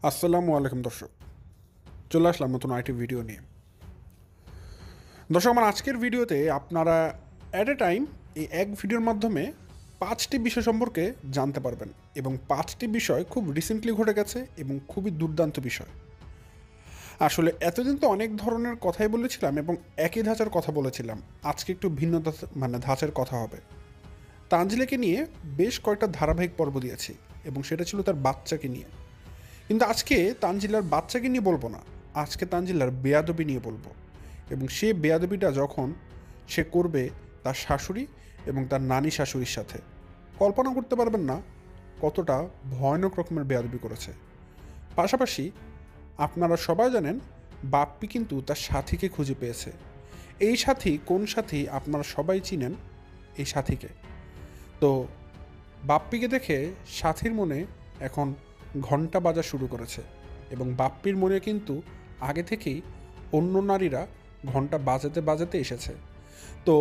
আসসালামু আলাইকুম দর্শক, চলে আসলাম নতুন আরেকটি ভিডিও নিয়ে। দর্শক, আমার আজকের ভিডিওতে আপনারা অ্যাট এ টাইম এই এক ভিডিওর মাধ্যমে 5টি বিষয় সম্পর্কে জানতে পারবেন, এবং 5টি বিষয় খুব রিসেন্টলি ঘটে গেছে এবং খুবই দুর্দান্ত বিষয়। আসলে এতদিন তো অনেক ধরনের কথাই বলেছিলাম এবং একই ধাঁচের কথা বলেছিলাম। আজকে একটু ভিন্ন ধাঁচের কথা হবে। তানজিলাকে নিয়ে বেশ কয়েকটা ধারাবাহিক পর্ব দিয়েছি এবং সেটা ছিল তার বাচ্চাকে নিয়ে। কিন্তু আজকে তানজিলার বাচ্চাকে নিয়ে বলবো না, আজকে তানজিলার বেয়াদবি নিয়ে বলবো। এবং সে বেয়াদবিটা যখন সে করবে তার শাশুড়ি এবং তার নানি শাশুড়ির সাথে, কল্পনা করতে পারবেন না কতটা ভয়ানক রকমের বেয়াদবি করেছে। পাশাপাশি আপনারা সবাই জানেন বাপ্পি কিন্তু তার সাথীকে খুঁজে পেয়েছে। এই সাথী কোন সাথী আপনারা সবাই চিনেন এই সাথীকে। তো বাপ্পিকে দেখে সাথীর মনে এখন ঘন্টা বাজা শুরু করেছে, এবং বাপ্পির মনে কিন্তু আগে থেকেই অন্য নারীরা ঘন্টা বাজাতে বাজাতে এসেছে। তো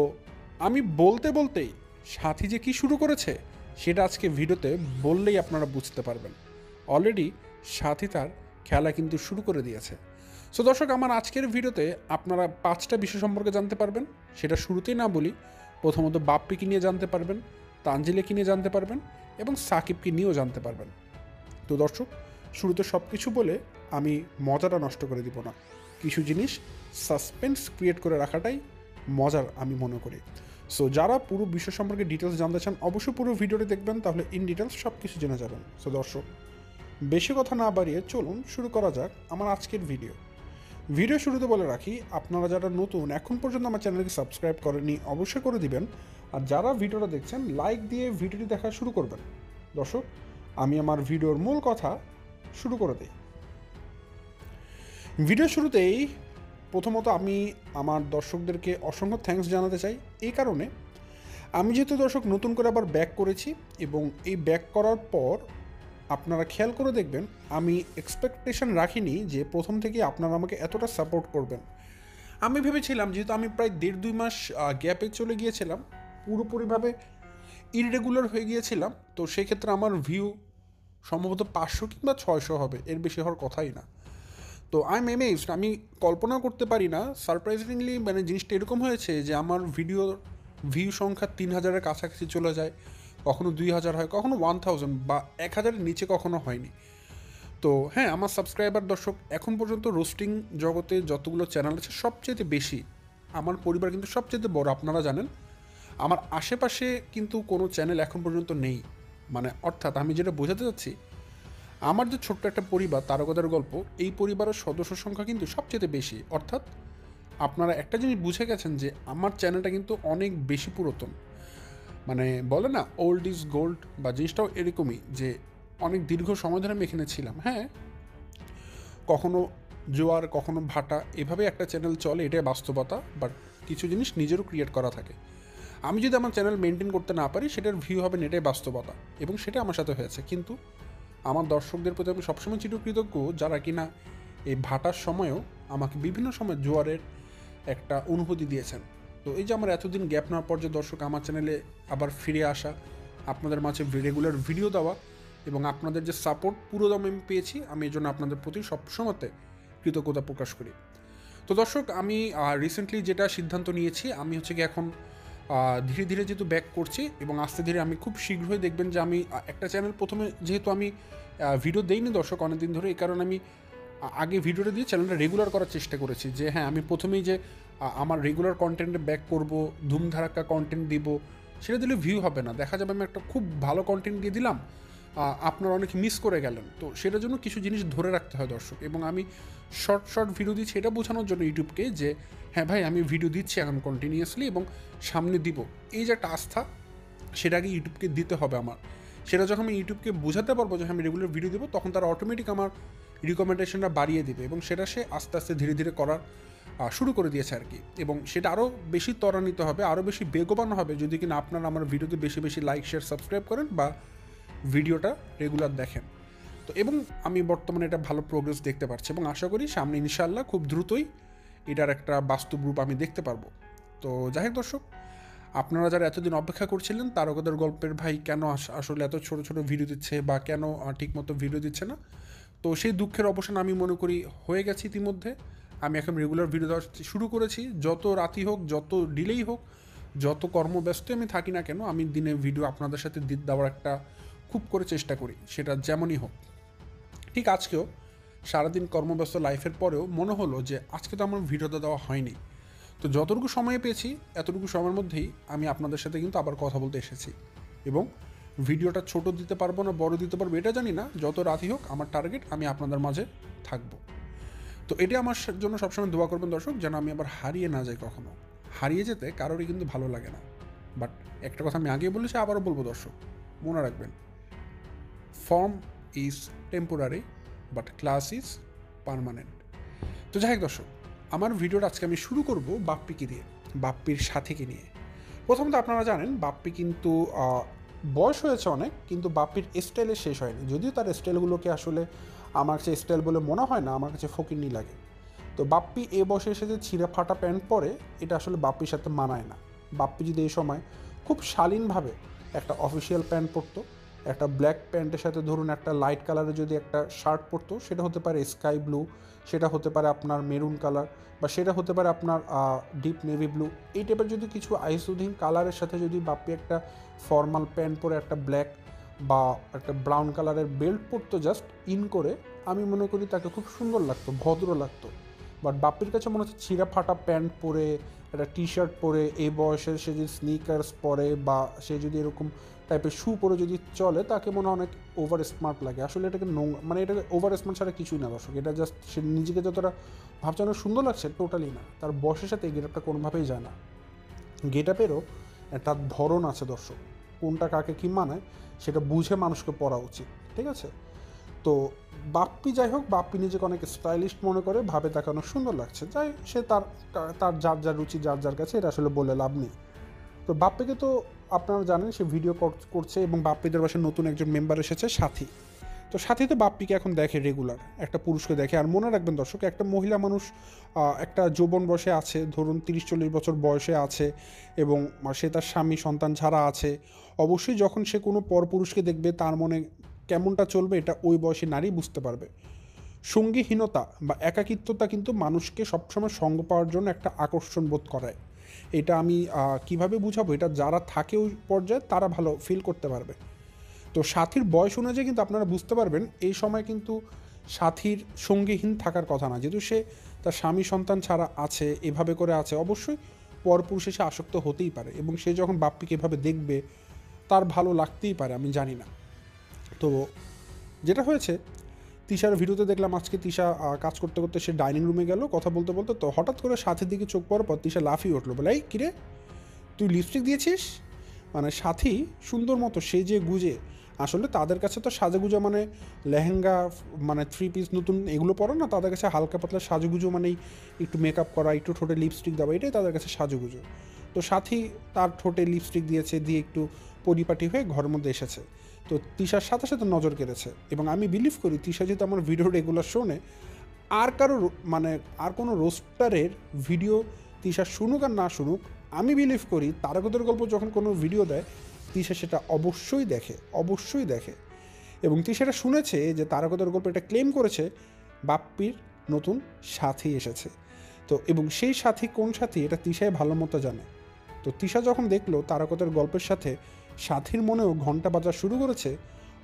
আমি বলতে বলতেই সাথী যে কি শুরু করেছে সেটা আজকে ভিডিওতে বললেই আপনারা বুঝতে পারবেন। অলরেডি সাথী তার খেলা কিন্তু শুরু করে দিয়েছে। সো দর্শক, আমার আজকের ভিডিওতে আপনারা 5টা বিষয় সম্পর্কে জানতে পারবেন। সেটা শুরুতেই না বলি, প্রথমত বাপ্পিকে নিয়ে জানতে পারবেন, তানজিলাকে নিয়ে জানতে পারবেন এবং সাকিবকে নিয়েও জানতে পারবেন। তো দর্শক, শুরুতে সব কিছু বলে আমি মজাটা নষ্ট করে দিব না। কিছু জিনিস সাসপেন্স ক্রিয়েট করে রাখাটাই মজার আমি মনে করি। সো যারা পুরো বিষয় সম্পর্কে ডিটেলস জানতে চান অবশ্যই পুরো ভিডিওটি দেখবেন, তাহলে ইন ডিটেলস সব কিছু জেনে যাবেন। সো দর্শক, বেশি কথা না বাড়িয়ে চলুন শুরু করা যাক আমার আজকের ভিডিও। ভিডিও শুরুতে বলে রাখি, আপনারা যারা নতুন এখন পর্যন্ত আমার চ্যানেলকে সাবস্ক্রাইব করেননি অবশ্যই করে দিবেন, আর যারা ভিডিওটা দেখছেন লাইক দিয়ে ভিডিওটি দেখা শুরু করবেন। দর্শক, আমি আমার ভিডিওর মূল কথা শুরু করে দিই। ভিডিও শুরুতেই প্রথমত আমি আমার দর্শকদেরকে অসংখ্য থ্যাঙ্কস জানাতে চাই। এই কারণে, আমি যেহেতু দর্শক নতুন করে আবার ব্যাক করেছি, এবং এই ব্যাক করার পর আপনারা খেয়াল করে দেখবেন আমি এক্সপেকটেশন রাখিনি যে প্রথম থেকে আপনারা আমাকে এতটা সাপোর্ট করবেন। আমি ভেবেছিলাম, যেহেতু আমি প্রায় 1.5-2 মাস গ্যাপে চলে গিয়েছিলাম, পুরোপুরিভাবে ইররেগুলার হয়ে গিয়েছিলাম, তো সেক্ষেত্রে আমার ভিউ সম্ভবত 500 কিংবা 600 হবে, এর বেশি হওয়ার কথাই না। তো আই এম এমেজড, আমি কল্পনা করতে পারি না। সারপ্রাইজিংলি জিনিসটা এরকম হয়েছে যে আমার ভিডিওর ভিউ সংখ্যা 3000-এর কাছাকাছি চলে যায়, কখনো 2000 হয়, কখনো 1000 বা 1000-এর নিচে কখনো হয়নি। তো হ্যাঁ, আমার সাবস্ক্রাইবার দর্শক এখন পর্যন্ত রোস্টিং জগতে যতগুলো চ্যানেল আছে সবচেয়ে বেশি আমার পরিবার কিন্তু সবচেয়ে বড়, আপনারা জানেন। আমার আশেপাশে কিন্তু কোনো চ্যানেল এখন পর্যন্ত নেই। অর্থাৎ আমি যেটা বোঝাতে চাচ্ছি, আমার যে ছোট্ট একটা পরিবার তারকাদের গল্প, এই পরিবারের সদস্য সংখ্যা কিন্তু সবচেয়ে বেশি। অর্থাৎ আপনারা একটা জিনিস বুঝে গেছেন যে আমার চ্যানেলটা কিন্তু অনেক বেশি পুরাতন। বলে না ওল্ড ইজ গোল্ড, বা জিনিসটাও এরকমই যে অনেক দীর্ঘ সময় ধরে আমি এখানে ছিলাম। হ্যাঁ, কখনো জোয়ার কখনো ভাটা, এভাবে একটা চ্যানেল চলে, এটাই বাস্তবতা। বাট কিছু জিনিস নিজেরও ক্রিয়েট করা থাকে। আমি যদি আমার চ্যানেল মেনটেন করতে না পারি, সেটার ভিউ হবে না, এটাই বাস্তবতা, এবং সেটা আমার সাথে হয়েছে। কিন্তু আমার দর্শকদের প্রতি আমি সবসময় চিরকৃতজ্ঞ, যারা কিনা এই ভাটার সময়ও আমাকে বিভিন্ন সময় জোয়ারের একটা অনুভূতি দিয়েছেন। তো এই যে আমার এতদিন গ্যাপ নেওয়ার পর যে দর্শক আমার চ্যানেলে আবার ফিরে আসা, আপনাদের মাঝে রেগুলার ভিডিও দেওয়া, এবং আপনাদের যে সাপোর্ট পুরো দম আমি পেয়েছি, আমি এই জন্য আপনাদের প্রতি সবসময়তে কৃতজ্ঞতা প্রকাশ করি। তো দর্শক, আমি রিসেন্টলি যেটা সিদ্ধান্ত নিয়েছি, আমি হচ্ছে কি এখন ধীরে ধীরে যেহেতু ব্যাক করছি, এবং আস্তে ধীরে আমি খুব শীঘ্রই দেখবেন যে আমি একটা চ্যানেল প্রথমে, যেহেতু আমি ভিডিও দেইনি দর্শক অনেকদিন ধরে, এই কারণে আমি আগে ভিডিওটা দিয়ে চ্যানেলটা রেগুলার করার চেষ্টা করেছি। যে হ্যাঁ, আমি প্রথমেই যে আমার রেগুলার কন্টেন্টে ব্যাক করব, ধুমধারাক্কা কন্টেন্ট দিব, সেটা দিলে ভিউ হবে না। দেখা যাবে আমি একটা খুব ভালো কন্টেন্ট দিয়ে দিলাম, আপনারা অনেক মিস করে গেলেন। তো সেটার জন্য কিছু জিনিস ধরে রাখতে হয় দর্শক, এবং আমি শর্ট ভিডিও দিচ্ছি এটা বোঝানোর জন্য ইউটিউবকে যে হ্যাঁ ভাই, আমি ভিডিও দিচ্ছি এখন কন্টিনিউয়াসলি, এবং সামনে দিব। এই যে একটা আস্থা, সেটা আগে ইউটিউবকে দিতে হবে আমার। সেটা যখন আমি ইউটিউবকে বোঝাতে পারবো যে আমি রেগুলার ভিডিও দেবো, তখন তারা অটোমেটিক আমার রিকমেন্ডেশনটা বাড়িয়ে দেবে, এবং সেটা সে আস্তে আস্তে ধীরে ধীরে করার শুরু করে দিয়েছে আর কি। এবং সেটা আরও বেশি ত্বরান্বিত হবে, আরও বেশি বেগবান হবে যদি কিনা আপনারা আমার ভিডিওতে বেশি বেশি লাইক শেয়ার সাবস্ক্রাইব করেন, বা ভিডিওটা রেগুলার দেখেন। তো এবং আমি বর্তমানে এটা ভালো প্রোগ্রেস দেখতে পাচ্ছি, এবং আশা করি সামনে ইনশাআল্লাহ খুব দ্রুতই এটার একটা বাস্তব রূপ আমি দেখতে পারবো। তো যাই হোক দর্শক, আপনারা যারা এতদিন অপেক্ষা করছিলেন তারকাদের গল্পের ভাই কেন আসলে এত ছোট ছোট ভিডিও দিচ্ছে, বা কেন ঠিকমতো ভিডিও দিচ্ছে না, তো তো সেই দুঃখের অবসান আমি মনে করি হয়ে গেছে ইতিমধ্যে। আমি এখন রেগুলার ভিডিও দেওয়া শুরু করেছি। যত রাতই হোক, যত ডিলেই হোক, যত কর্মব্যস্ত আমি থাকি না কেন, আমি দিনে ভিডিও আপনাদের সাথে দেওয়ার একটা খুব করে চেষ্টা করি, সেটা যেমনই হোক। ঠিক আজকেও সারাদিন কর্মব্যস্ত লাইফের পরেও মনে হলো যে আজকে তো আমার ভিডিওটা দেওয়া হয়নি। তো যতটুকু সময় পেয়েছি এতটুকু সময়ের মধ্যেই আমি আপনাদের সাথে কিন্তু আবার কথা বলতে এসেছি। এবং ভিডিওটা ছোট দিতে পারবো না বড় দিতে পারবো এটা জানি না, যত রাতই হোক আমার টার্গেট আমি আপনাদের মাঝে থাকবো। তো এটা আমার জন্য সবসময় দোয়া করবেন দর্শক, যেন আমি আবার হারিয়ে না যাই কখনো। হারিয়ে যেতে কারোরই কিন্তু ভালো লাগে না। বাট একটা কথা আমি আগেই বলেছি, আবারও বলবো দর্শক, মনে রাখবেন, form is temporary but class is permanent. তো যাই হোক দর্শক, আমার ভিডিওটা আজকে আমি শুরু করব বাপ্পিকে দিয়ে, বাপ্পির সাথীকে নিয়ে। প্রথমত আপনারা জানেন বাপ্পি কিন্তু বয়স হয়েছে অনেক, কিন্তু বাপ্পির স্টাইলে শেষ হয়নি। যদিও তার স্টাইলগুলোকে আসলে আমার কাছে স্টাইল বলে মনে হয় না, আমার কাছে ফকিন্নি লাগে। তো বাপ্পি এ বয়সে এসে যে ছিঁড়া ফাটা প্যান্ট পরে, এটা আসলে বাপ্পির সাথে মানায় না। বাপ্পি যদি এই সময় খুব শালীনভাবে একটা অফিসিয়াল প্যান্ট পরতো, একটা ব্ল্যাক প্যান্টের সাথে ধরুন একটা লাইট কালারের যদি একটা শার্ট পরতো, সেটা হতে পারে স্কাই ব্লু, সেটা হতে পারে আপনার মেরুন কালার, বা সেটা হতে পারে আপনার ডিপ নেভি ব্লু, এই টাইপের যদি কিছু আইসুদিন কালারের সাথে যদি বাপ্পি একটা ফর্মাল প্যান্ট পরে একটা ব্ল্যাক বা একটা ব্রাউন কালারের বেল্ট পরতো জাস্ট ইন করে, আমি মনে করি তাকে খুব সুন্দর লাগতো, ভদ্র লাগতো। বাট বাপ্পির কাছে মনে হচ্ছে ছিঁড়া ফাটা প্যান্ট পরে, একটা টি শার্ট পরে, এই বয়সে সে যদি স্নিকার্স পরে বা সে যদি এরকম টাইপের শু পরে যদি চলে, তাকে মনে হয় অনেক ওভার স্মার্ট লাগে। আসলে এটাকে মানে এটাকে ওভার স্মার্ট ছাড়া কিছুই না দর্শক। এটা জাস্ট সে নিজেকে যতটা ভাবছে অনেক সুন্দর লাগছে, টোটালি না। তার বয়সের সাথে এই গেট আপটা কোনোভাবেই যায় না। গেট আপেরও একটা ধরন আছে দর্শক, কোনটা কাকে কী মানায় সেটা বুঝে মানুষকে পড়া উচিত, ঠিক আছে? তো বাপ্পি যাই হোক, বাপ্পি নিজেকে অনেক স্টাইলিশ মনে করে, ভাবে তাকে অনেক সুন্দর লাগছে। যাই সে তার তার যার যার রুচি যার যার কাছে, এটা আসলে বলে লাভ নেই। তো বাপ্পিকে তো আপনারা জানেন সে ভিডিও করছে, এবং বাপ্পিদের বাসায় নতুন একজন মেম্বার এসেছে, সাথী। তো সাথী তো বাপ্পিকে এখন দেখে রেগুলার, একটা পুরুষকে দেখে। আর মনে রাখবেন দর্শক, একটা মহিলা মানুষ একটা যৌবন বয়সে আছে, ধরুন 30-40 বছর বয়সে আছে, এবং সে তার স্বামী সন্তান ছাড়া আছে, অবশ্যই যখন সে কোনো পরপুরুষকে দেখবে তার মনে কেমনটা চলবে এটা ওই বয়সী নারী বুঝতে পারবে। সঙ্গীহীনতা বা একাকিত্বতা কিন্তু মানুষকে সবসময় সঙ্গ পাওয়ার জন্য একটা আকর্ষণ বোধ করায়। এটা আমি কিভাবে বুঝাবো, এটা যারা থাকে ওই পর্যায়ে তারা ভালো ফিল করতে পারবে। তো সাথীর বয়স অনুযায়ী কিন্তু আপনারা বুঝতে পারবেন এই সময় কিন্তু সাথীর সঙ্গীহীন থাকার কথা না, যেহেতু সে তার স্বামী সন্তান ছাড়া আছে, এভাবে করে আছে, অবশ্যই পরপুরুষে সে আসক্ত হতেই পারে। এবং সে যখন বাপ্পিকে এভাবে দেখবে তার ভালো লাগতেই পারে, আমি জানি না। তো যেটা হয়েছে, তিশার ভিডিওতে দেখলাম আজকে তিশা কাজ করতে করতে সে ডাইনিং রুমে গেল কথা বলতে বলতে, তো হঠাৎ করে সাথীর দিকে চোখ পড়ার পর তিশা লাফিয়ে উঠলো, বলে এই কিরে তুই লিপস্টিক দিয়েছিস? মানে সাথী সুন্দর মতো সেজে গুজে, আসলে তাদের কাছে তো সাজুগুজো মানে লেহেঙ্গা, মানে 3 পিস নতুন এগুলো পরে না, তাদের কাছে হালকা পাতলা সাজুগুজো মানেই একটু মেকআপ করা, একটু ঠোঁটে লিপস্টিক দেওয়া, এটাই তাদের কাছে সাজুগুজো। তো সাথী তার ঠোঁটে লিপস্টিক দিয়েছে, দিয়ে একটু পরিপাটি হয়ে ঘরের মধ্যে এসেছে। তো তিশার সাথে সাথে নজর কেড়েছে, এবং আমি বিলিভ করি তিশা যেহেতু আমার ভিডিও রেগুলার শোনে, আর কারো মানে আর কোনো রোস্টারের ভিডিও তিশা শুনুক আর না শুনুক, আমি বিলিভ করি তারকাদের গল্প যখন কোনো ভিডিও দেয় তিশা সেটা অবশ্যই দেখে, অবশ্যই দেখে। এবং তিশাটা শুনেছে যে তারকাদের গল্প এটা ক্লেম করেছে বাপ্পির নতুন সাথী এসেছে। তো এবং সেই সাথী কোন সাথী এটা তিশায় ভালো মতো জানে। তো তিশা যখন দেখলো তারকাদের গল্পের সাথে সাথীর মনেও ঘন্টা বাজা শুরু করেছে,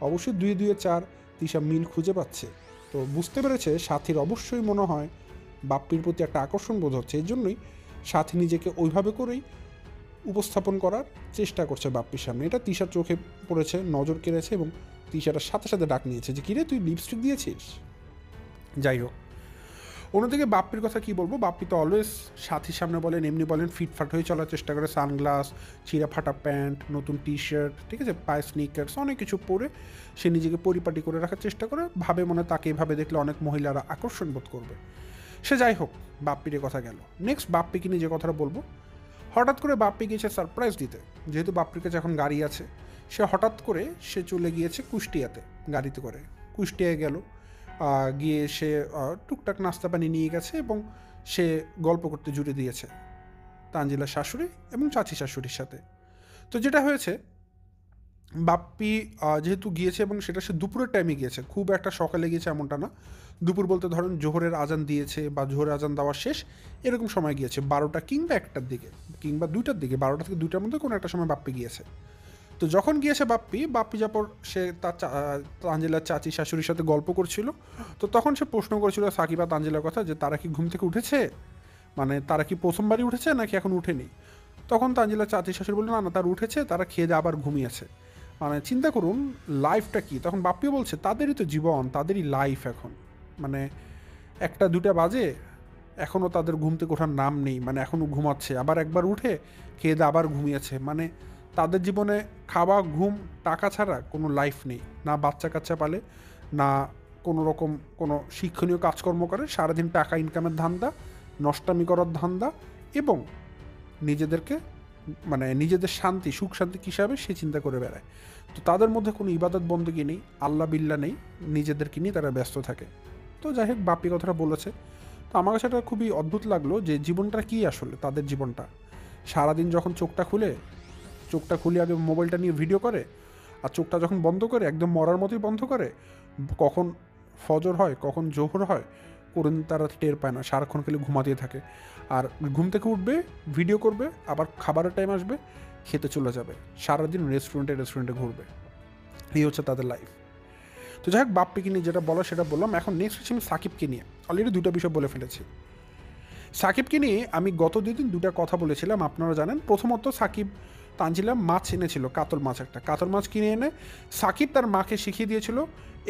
অবশ্যই 2-2-4 তিশা মিল খুঁজে পাচ্ছে। তো বুঝতে পেরেছে সাথীর অবশ্যই মনে হয় বাপ্পির প্রতি একটা আকর্ষণ বোধ হচ্ছে, এই জন্যই সাথী নিজেকে ওইভাবে করেই উপস্থাপন করার চেষ্টা করছে বাপ্পির সামনে। এটা তিশার চোখে পড়েছে, নজর কেড়েছে, এবং তিশাটার সাথে সাথে ডাক নিয়েছে যে কিরে তুই লিপস্টিক দিয়েছিস। যাই হোক, অন্যদিকে বাপ্পির কথা কি বলবো, বাপ্পি তো অলওয়েজ সাথীর সামনে বলেন এমনি বলেন ফিটফাট হয়ে চলার চেষ্টা করে, সানগ্লাস, ছিঁড়া ফাটা প্যান্ট, নতুন টি শার্ট, ঠিক আছে, পায়ে স্নিকার্স, অনেক কিছু পরে সে নিজেকে পরিপাটি করে রাখার চেষ্টা করে, ভাবে মনে তাকে এভাবে দেখলে অনেক মহিলারা আকর্ষণ বোধ করবে। সে যাই হোক, বাপ্পির কথা গেল। নেক্সট বাপ্পিকে নিয়ে যে কথাটা বলবো, হঠাৎ করে বাপ্পি গিয়েছে সারপ্রাইজ দিতে। যেহেতু বাপ্পির কাছে এখন গাড়ি আছে, সে হঠাৎ করে সে চলে গিয়েছে কুষ্টিয়াতে গাড়িতে করে। কুষ্টিয়ায় গেল, গিয়ে সে টুকটাক নাস্তা পানি নিয়ে গেছে, এবং সে গল্প করতে জুড়ে দিয়েছে তানজিলার শাশুড়ি এবং চাচি শাশুড়ির সাথে। তো যেটা হয়েছে, বাপ্পি যেহেতু গিয়েছে এবং সেটা সে দুপুরের টাইমে গিয়েছে, খুব একটা সকালে গিয়েছে এমনটা না, দুপুর বলতে ধরেন জোহরের আজান দিয়েছে বা জোহরের আজান দেওয়া শেষ এরকম সময় গিয়েছে, 12টা কিংবা 1টার দিকে কিংবা 2টার দিকে, 12টা থেকে 2টার মধ্যে কোনো একটা সময় বাপ্পি গিয়েছে। তো যখন গিয়েছে বাপ্পি যাপর সে তার তানজিলার চাচি শাশুড়ির সাথে গল্প করছিল, তো তখন সে প্রশ্ন করেছিল সাকিব আর তানজিলার কথা যে তারা কি ঘুম থেকে উঠেছে, মানে তারা কি প্রথমবারই উঠেছে নাকি এখন উঠেনি। তখন তানজিলার চাচি শাশুড়ি বললেন না না তারা উঠেছে, তারা খেয়ে দিয়ে আবার ঘুমিয়েছে। মানে চিন্তা করুন লাইফটা কি। তখন বাপ্পিও বলছে তাদেরই তো জীবন, তাদেরই লাইফ এখন, মানে 1টা 2টা বাজে এখনও তাদের ঘুম থেকে ওঠার নাম নেই, মানে এখনও ঘুমাচ্ছে, আবার একবার উঠে খেয়ে দিয়ে আবার ঘুমিয়েছে। মানে তাদের জীবনে খাওয়া ঘুম টাকা ছাড়া কোনো লাইফ নেই, না বাচ্চা কাচ্চা পালে, না কোনো রকম কোনো শিক্ষণীয় কাজকর্ম করে, সারাদিন টাকা ইনকামের ধান্দা, নষ্টামি করার ধান্দা, এবং নিজেদেরকে মানে নিজেদের শান্তি সুখ শান্তি হিসাবে সে চিন্তা করে বেড়ায়। তো তাদের মধ্যে কোনো ইবাদত বন্দেগী নেই, আল্লাহ বিল্লাহ নেই, নিজেদেরকে নিয়ে তারা ব্যস্ত থাকে। তো যাই হোক বাপ্পি কথাটা বলেছে, তো আমার কাছে এটা খুবই অদ্ভুত লাগলো যে জীবনটা কী আসলে তাদের জীবনটা। সারাদিন যখন চোখটা খুলে আগে মোবাইলটা নিয়ে ভিডিও করে, আর চোখটা যখন বন্ধ করে একদম মরার মতোই বন্ধ করে, কখন ফজর হয় কখন জোহর হয় কোনদিন তারা টের পায় না, সারাক্ষণ খালি ঘুমাতেই থাকে। আর ঘুম থেকে উঠবে, ভিডিও করবে, আবার খাবারের টাইম আসবে, খেতে চলে যাবে, সারাদিন রেস্টুরেন্টে ঘুরবে। এই হচ্ছে তাদের লাইফ। তো যাই হোক বাপ্পিকে নিয়ে যেটা বলো সেটা বললাম। এখন নেক্সট হচ্ছে আমি সাকিবকে নিয়ে অলরেডি 2টা বিষয় বলে ফেলেছি। সাকিবকে নিয়ে আমি গত 2 দিন 2টা কথা বলেছিলাম, আপনারা জানেন। প্রথমত সাকিব তানজিলা মাছ এনেছিল, কাতল মাছ কিনে এনে সাকিব তার মাকে শিখিয়ে দিয়েছিল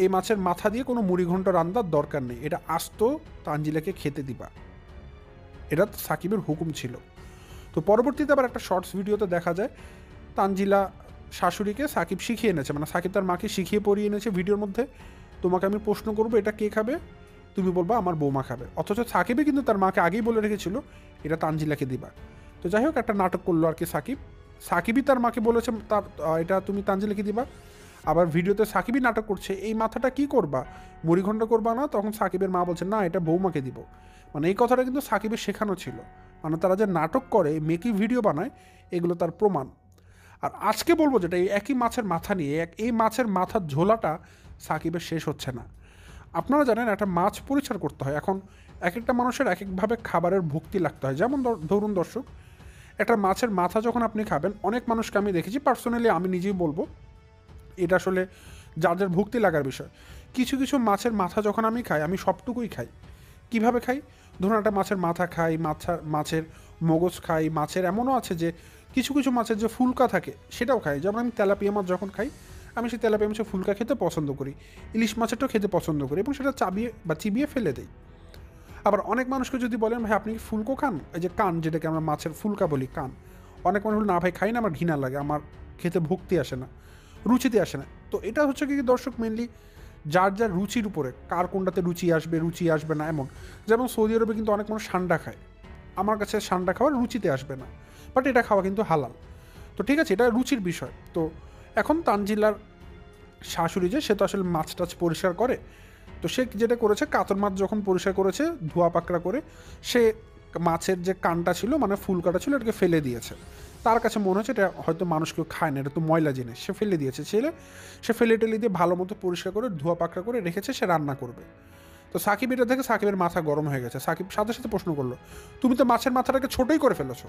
এই মাছের মাথা দিয়ে কোনো মুড়িঘণ্ট রান্নার দরকার নেই, এটা আস্ত তানজিলাকে খেতে দিবা, এটা সাকিবের হুকুম ছিল। তো পরবর্তীতে আবার একটা শর্টস ভিডিওতে দেখা যায় তানজিলা শাশুড়িকে সাকিব শিখিয়ে এনেছে, মানে সাকিব তার মাকে শিখিয়ে পড়িয়ে এনেছে ভিডিওর মধ্যে। তোমাকে আমি প্রশ্ন করবো এটা কে খাবে, তুমি বলবা আমার বৌমা খাবে, অথচ সাকিবই কিন্তু তার মাকে আগেই বলে রেখেছিল এটা তানজিলাকে দিবা। তো যাই হোক একটা নাটক করলো আর কি সাকিবই তার মাকে বলেছে তার এটা তুমি তানজিলাকে দিবা। আবার ভিডিওতে সাকিবই নাটক করছে এই মাথাটা কি করবা, মুড়িঘণ্ট করবা না, তখন সাকিবের মা বলছে না এটা বৌমাকে দিব। মানে এই কথাটা কিন্তু সাকিবের শেখানো ছিল, মানে তারা যে নাটক করে মেকি ভিডিও বানায় এগুলো তার প্রমাণ। আর আজকে বলবো যেটা এই একই মাছের মাথা নিয়ে এই মাছের মাথার ঝোলাটা সাকিবের শেষ হচ্ছে না। আপনারা জানেন একটা মাছ পরিষ্কার করতে হয়, এখন এক একটা মানুষের এক একভাবে খাবারের ভক্তি লাগতে হয়। যেমন ধরুন দর্শক, একটা মাছের মাথা যখন আপনি খাবেন, অনেক মানুষকে আমি দেখেছি, পার্সোনালি আমি নিজেই বলবো এটা আসলে যার যার ভক্তি লাগার বিষয়। কিছু কিছু মাছের মাথা যখন আমি খাই আমি সবটুকুই খাই। কিভাবে খাই, ধরুন একটা মাছের মাথা খাই, মাছের মগজ খাই, মাছের এমনও আছে যে কিছু কিছু মাছের যে ফুলকা থাকে সেটাও খাই। যেমন আমি তেলাপিয়া মাছ যখন খাই আমি সেই তেলাপিয়া মাছের ফুলকা খেতে পছন্দ করি, ইলিশ মাছেরটাও খেতে পছন্দ করি এবং সেটা চাবিয়ে বা চিবিয়ে ফেলে দিই। আবার অনেক মানুষকে যদি বলেন ভাই আপনি কি ফুলকো খান, এই যে কান যেটাকে আমরা মাছের ফুলকা বলি কান, অনেক মানুষ না ভাই খাই না, আমার ঘৃণা লাগে, আমার খেতে ভক্তি আসে না, রুচিতে আসে না। তো এটা হচ্ছে কি দর্শক মেনলি যার যার রুচির উপরে, কার কোনটাতে রুচি আসবে না এমন। যেমন সৌদি আরবে কিন্তু অনেক মানুষ সান্ডা খায়, আমার কাছে সান্ডা খাওয়ার রুচিতে আসবে না, বাট এটা খাওয়া কিন্তু হালাল। তো ঠিক আছে, এটা রুচির বিষয়। তো এখন তানজিলার শাশুড়ি যে সে তো আসলে মাছ টাছ পরিষ্কার করে, তো সে যেটা করেছে কাতল মাছ যখন পরিষ্কার করেছে ধোয়া পাকড়া করে, সে মাছের যে কানটা ছিল মানে ফুল কাটা ছিল এটাকে ফেলে দিয়েছে। তার কাছে মনে হচ্ছে এটা হয়তো মানুষ কেউ খায় না, এটা তো ময়লা জিনিস, সে ফেলে দিয়েছে। সে ফেলে টেলে দিয়ে ভালো মতো পরিষ্কার করে ধোয়া পাকড়া করে রেখেছে, সে রান্না করবে। তো সাকিব এটা দেখে সাকিবের মাথা গরম হয়ে গেছে। সাকিব সাথে সাথে প্রশ্ন করলো তুমি তো মাছের মাথাটাকে ছোটোই করে ফেলেছো,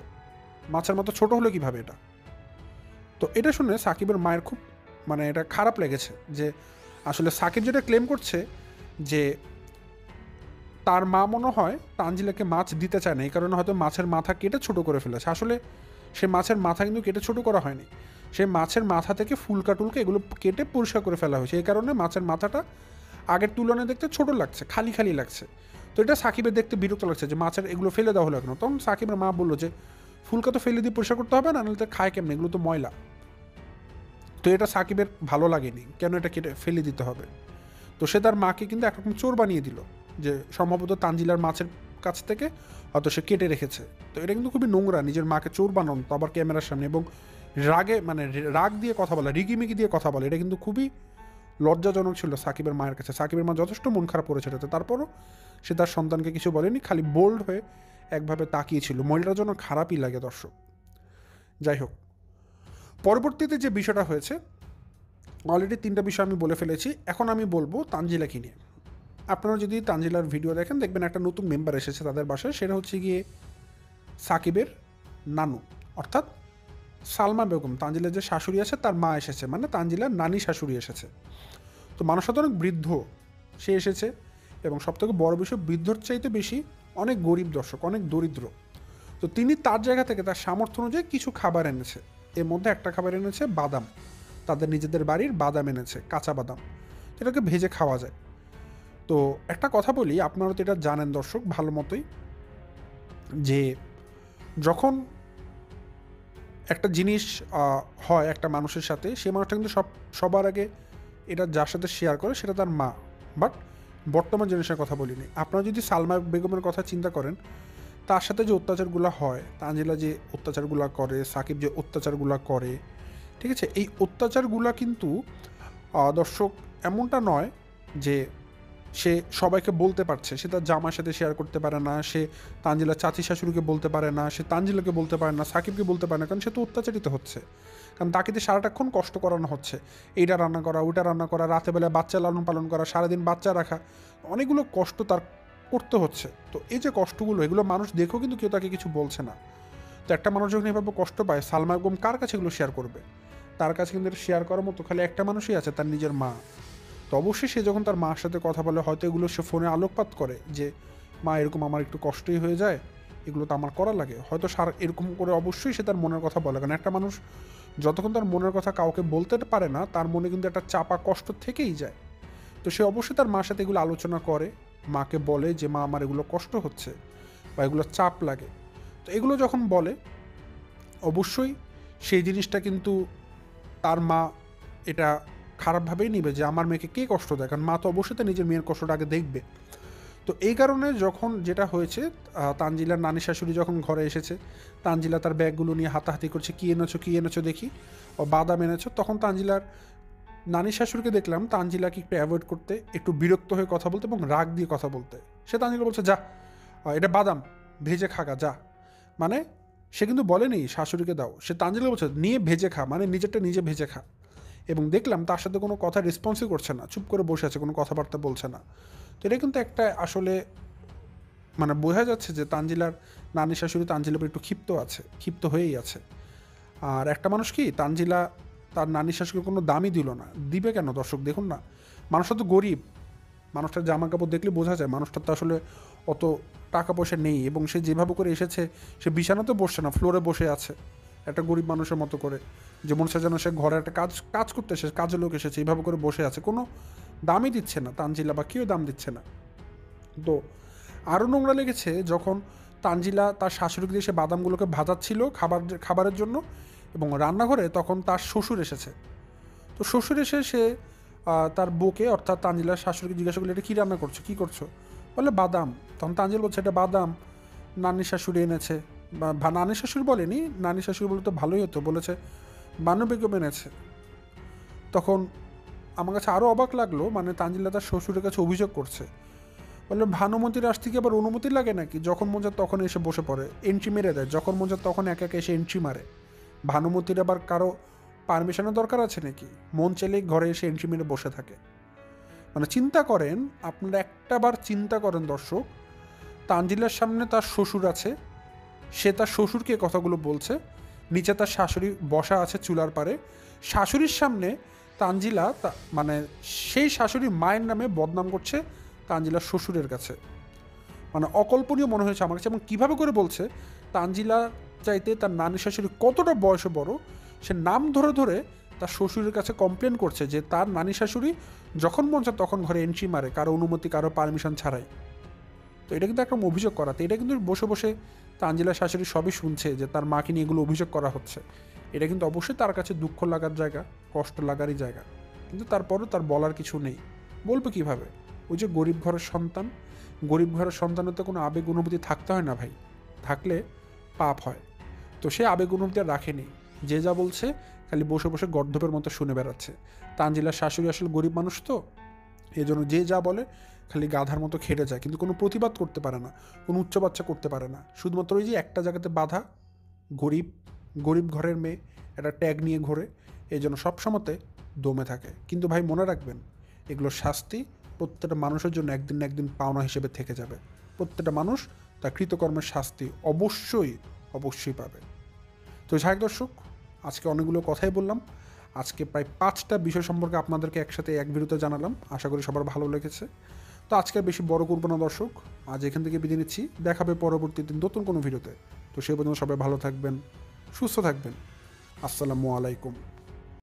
মাছের মাথা ছোটো হলো কীভাবে এটা। তো এটা শুনে সাকিবের মায়ের খুব মানে এটা খারাপ লেগেছে যে আসলে সাকিব যেটা ক্লেম করছে যে তার মা মনে হয় তানজিলাকে মাছ দিতে চায় না, এই কারণে হয়তো মাছের মাথা কেটে ছোটো করে ফেলেছে। আসলে সে মাছের মাথা কিন্তু কেটে ছোটো করা হয়নি, সে মাছের মাথা থেকে ফুলকা টুলকা এগুলো কেটে পরিষ্কার করে ফেলা হয়েছে, এই কারণে মাছের মাথাটা আগের তুলনায় দেখতে ছোটো লাগছে, খালি খালি লাগছে। তো এটা সাকিবের দেখতে বিরক্ত লাগছে যে মাছের এগুলো ফেলে দেওয়া হলো কেন। তখন সাকিবের মা বললো যে ফুলকা তো ফেলে দিয়ে পরিষ্কার করতে হবে না, নাহলে তো খায় কেমন, এগুলো তো ময়লা। তো এটা সাকিবের ভালো লাগেনি, কেন এটা কেটে ফেলে দিতে হবে। তো সে তার মাকে কিন্তু একরকম চোর বানিয়ে দিল, যে সম্ভবত তানজিলার মাছের কাছ থেকে হয়তো সে কেটে রেখেছে। তো এটা কিন্তু খুবই নোংরা, নিজের মাকে চোর বানানো, তো আবার ক্যামেরার সামনে, এবং রাগে মানে রাগ দিয়ে কথা বলা, রিগিমিগি দিয়ে কথা বলে, এটা কিন্তু খুবই লজ্জাজনক ছিল সাকিবের মায়ের কাছে। সাকিবের মা যথেষ্ট মন খারাপ করেছে এটাতে, তারপরও সে তার সন্তানকে কিছু বলেনি, খালি বোল্ড হয়ে একভাবে তাকিয়েছিল। মহিলার জন্য খারাপই লাগে দর্শক। যাই হোক, পরবর্তীতে যে বিষয়টা হয়েছে অলরেডি 3টা বিষয় আমি বলে ফেলেছি। এখন আমি বলবো তানজিলাকে নিয়ে। আপনারা যদি তানজিলার ভিডিও দেখেন, দেখবেন একটা নতুন মেম্বার এসেছে তাদের বাসায়, সেটা হচ্ছে গিয়ে সাকিবের নানু, অর্থাৎ সালমা বেগম, তানজিলার যে শাশুড়ি আছে তার মা এসেছে, মানে তানজিলার নানি শাশুড়ি এসেছে। তো মানুষটা তো অনেক বৃদ্ধ, সে এসেছে, এবং সবথেকে বড় বিষয় বৃদ্ধর চাইতে বেশি অনেক গরিব দর্শক, অনেক দরিদ্র। তো তিনি তার জায়গা থেকে তার সামর্থ্য অনুযায়ী কিছু খাবার এনেছে। এর মধ্যে একটা খাবার এনেছে বাদাম, তাদের নিজেদের বাড়ির বাদাম এনেছে, কাঁচা বাদাম, এটাকে ভেজে খাওয়া যায়। তো একটা কথা বলি, আপনারা তো এটা জানেন দর্শক ভালো মতোই, যে যখন একটা জিনিস হয় একটা মানুষের সাথে, সে মানুষটা কিন্তু সবার আগে এটা যার সাথে শেয়ার করে সেটা তার মা। বাট বর্তমান জেনারেশনের কথা বলিনি, আপনারা যদি সালমা বেগমের কথা চিন্তা করেন, তার সাথে যে অত্যাচারগুলো হয়, তানজিলা যে অত্যাচারগুলো করে, সাকিব যে অত্যাচারগুলো করে, ঠিক আছে, এই অত্যাচারগুলো কিন্তু দর্শক এমনটা নয় যে সে সবাইকে বলতে পারছে, সে তার জামার সাথে শেয়ার করতে পারে না, সে তানজিলা চাচি শাশুড়িকে বলতে পারে না, সে তানজিলাকে বলতে পারে না, সাকিবকে বলতে পারে না, কারণ সে তো অত্যাচারিত হচ্ছে। কারণ তাকে তো সারাটাক্ষণ কষ্ট করানো হচ্ছে, এইটা রান্না করা, ওইটা রান্না করা, রাতে বেলায় বাচ্চা লালন পালন করা, সারাদিন বাচ্চা রাখা, অনেকগুলো কষ্ট তার করতে হচ্ছে। তো এই যে কষ্টগুলো, এগুলো মানুষ দেখেও কিন্তু কেউ তাকে কিছু বলছে না। তো একটা মানুষ যখন এভাবে কষ্ট পায়, সালমা বেগম কার কাছে এগুলো শেয়ার করবে? তার কাছে কিন্তু শেয়ার করার মতো খালি একটা মানুষই আছে, তার নিজের মা। তো অবশ্যই সে যখন তার মার সাথে কথা বলে, হয়তো এগুলো সে ফোনে আলোকপাত করে যে মা এরকম আমার একটু কষ্টই হয়ে যায়, এগুলো তো আমার করা লাগে, হয়তো এরকম করে অবশ্যই সে তার মনের কথা বলে। কারণ একটা মানুষ যতক্ষণ তার মনের কথা কাউকে বলতে পারে না, তার মনে কিন্তু একটা চাপা কষ্ট থেকেই যায়। তো সে অবশ্যই তার মার সাথে এগুলো আলোচনা করে, মাকে বলে যে মা আমার এগুলো কষ্ট হচ্ছে বা এগুলো চাপ লাগে। তো এগুলো যখন বলে, অবশ্যই সেই জিনিসটা কিন্তু তার মা এটা খারাপভাবেই নিবে যে আমার মেয়েকে কে কষ্ট দেয়, কারণ মা তো অবশ্যই তার নিজের মেয়ের কষ্টটা আগে দেখবে। তো এই কারণে যখন যেটা হয়েছে, তানজিলার নানি শাশুড়ি যখন ঘরে এসেছে, তানজিলা তার ব্যাগগুলো নিয়ে হাতাহাতি করছে, কী এনেছো দেখি, ও বাদাম এনেছো, তখন তানজিলার নানি শাশুড়িকে দেখলাম তানজিলাকে একটু অ্যাভয়েড করতে, একটু বিরক্ত হয়ে কথা বলতে এবং রাগ দিয়ে কথা বলতে। সে তানজিলা বলছে যা, এটা বাদাম, ভেজে খাগা যা। মানে সে কিন্তু বলেনি শাশুড়িকে দাও, সে তানজিলা বলছে নিয়ে ভেজে খা, মানে নিজেরটা নিজে ভেজে খা। এবং দেখলাম তার সাথে কোনো কথা রেসপন্সই করছে না, চুপ করে বসে আছে, কোনো কথাবার্তা বলছে না। তো এটা কিন্তু একটা আসলে মানে বোঝা যাচ্ছে যে তানজিলার নানি শাশুড়ি তানজিলার উপর একটু ক্ষিপ্ত হয়েই আছে। আর একটা মানুষ কি, তানজিলা তার নানি শাশুড়িকে কোনো দামই দিল না, দিবে কেন দর্শক? দেখুন না, মানুষটা তো গরিব, মানুষটার জামা কাপড় দেখলে বোঝা যায় মানুষটার তো আসলে অত টাকা পয়সা নেই, এবং সে যেভাবে করে এসেছে, সে বিছানাতে বসছে না, ফ্লোরে বসে আছে একটা গরিব মানুষের মতো করে, যেমন সে যেন সে ঘরে একটা কাজ করতে এসেছে, কাজের লোক এসেছে, এইভাবে করে বসে আছে, কোনো দামই দিচ্ছে না তানজিলা, বা কেউ দাম দিচ্ছে না। তো আরও নোংরা লেগেছে যখন তানজিলা তার শাশুড়িকে দিয়ে সে বাদামগুলোকে ভাজাচ্ছিল খাবারের জন্য, এবং রান্নাঘরে তখন তার শ্বশুর এসেছে। তো শ্বশুর এসে সে তার বউকে, অর্থাৎ তানজিলার শাশুড়িকে জিজ্ঞাসা করলো এটা কী রান্না করছো, কী করছো? বলে বাদাম। তখন তানজিল বলছে এটা বাদাম নানি শাশুড়ি এনেছে, বা নানি শাশুড়ি বলেনি, নানি শাশুড়ি বলে তো ভালোই হতো, বলেছে বানু বেগম এনেছে। তখন আমার কাছে আরও অবাক লাগলো, মানে তানজিলা তার শ্বশুরের কাছে অভিযোগ করছে, বললো ভানুমতির আজ থেকে আবার অনুমতি লাগে নাকি, যখন মন যায় তখন এসে বসে পড়ে, এন্ট্রি মেরে দেয়, যখন মন যায় তখন একা একা এসে এন্ট্রি মারে। ভানুমতির আবার কারো পারমিশনের দরকার আছে নাকি? মন চাইলেই ঘরে এসে এন্ট্রি মেরে বসে থাকে। মানে চিন্তা করেন, আপনারা একটাবার চিন্তা করেন দর্শক, তানজিলার সামনে তার শ্বশুর আছে, সে তার শ্বশুরকে কথাগুলো বলছে, নিচে তার শাশুড়ি বসা আছে চুলার পারে, শাশুড়ির সামনে তানজিলা মানে সেই শাশুড়ির মায়ের নামে বদনাম করছে তানজিলার শ্বশুরের কাছে। মানে অকল্পনীয় মনে হয়েছে আমার কাছে। এবং কীভাবে করে বলছে, তানজিলা চাইতে তার নানি শাশুড়ি কতটা বয়সে বড়, সে নাম ধরে ধরে তার শ্বশুরের কাছে কমপ্লেন করছে যে তার নানি শাশুড়ি যখন মন চায় তখন ঘরে এন্ট্রি মারে, কারো অনুমতি, কারো পারমিশন ছাড়াই। তো এটা কিন্তু একটা অভিযোগ করাতে, এটা কিন্তু বসে বসে তানজিলা শাশুড়ি সবই শুনছে যে তার মাকে নিয়ে এগুলো অভিযোগ করা হচ্ছে। এটা কিন্তু অবশ্যই তার কাছে দুঃখ লাগার জায়গা, কষ্ট লাগারই জায়গা, কিন্তু তারপরও তার বলার কিছু নেই। বলবে কিভাবে? ওই যে গরিব ঘরের সন্তান, গরিব ঘরের সন্তানের তো কোনো আবেগ অনুভূতি থাকতে হয় না ভাই, থাকলে পাপ হয়। তো সে আবেগ অনুভূতি আর রাখেনি, যে যা বলছে খালি বসে বসে গর্ধপের মতো শুনে বেড়াচ্ছে। তানজিলার শাশুড়ি আসলে গরিব মানুষ তো, এই জন্য যে যা বলে খালি গাধার মতো খেটে যায়, কিন্তু কোনো প্রতিবাদ করতে পারে না, কোনো উচ্চবাচ্চা করতে পারে না, শুধুমাত্র ওই যে একটা জায়গাতে বাধা, গরিব, গরিব ঘরের মেয়ে, একটা ট্যাগ নিয়ে ঘোরে, এই জন্য সবসময়তে দমে থাকে। কিন্তু ভাই মনে রাখবেন, এগুলোর শাস্তি প্রত্যেকটা মানুষের জন্য একদিন না একদিন পাওনা হিসেবে থেকে যাবে। প্রত্যেকটা মানুষ তার কৃতকর্মের শাস্তি অবশ্যই পাবে। তো যাই হোক দর্শক, আজকে অনেকগুলো কথাই বললাম। আজকে প্রায় 5টা বিষয় সম্পর্কে আপনাদেরকে একসাথে এক ভিডিওতে জানালাম। আশা করি সবার ভালো লেগেছে। তো আজকে আর বেশি বড় করবো না দর্শক, আজ এখান থেকে বিদায় নিচ্ছি। দেখাবে পরবর্তী দিন নতুন কোনো ভিডিওতে। তো সেই পর্যন্ত সবাই ভালো থাকবেন, সুস্থ থাকবেন। আসসালামু আলাইকুম।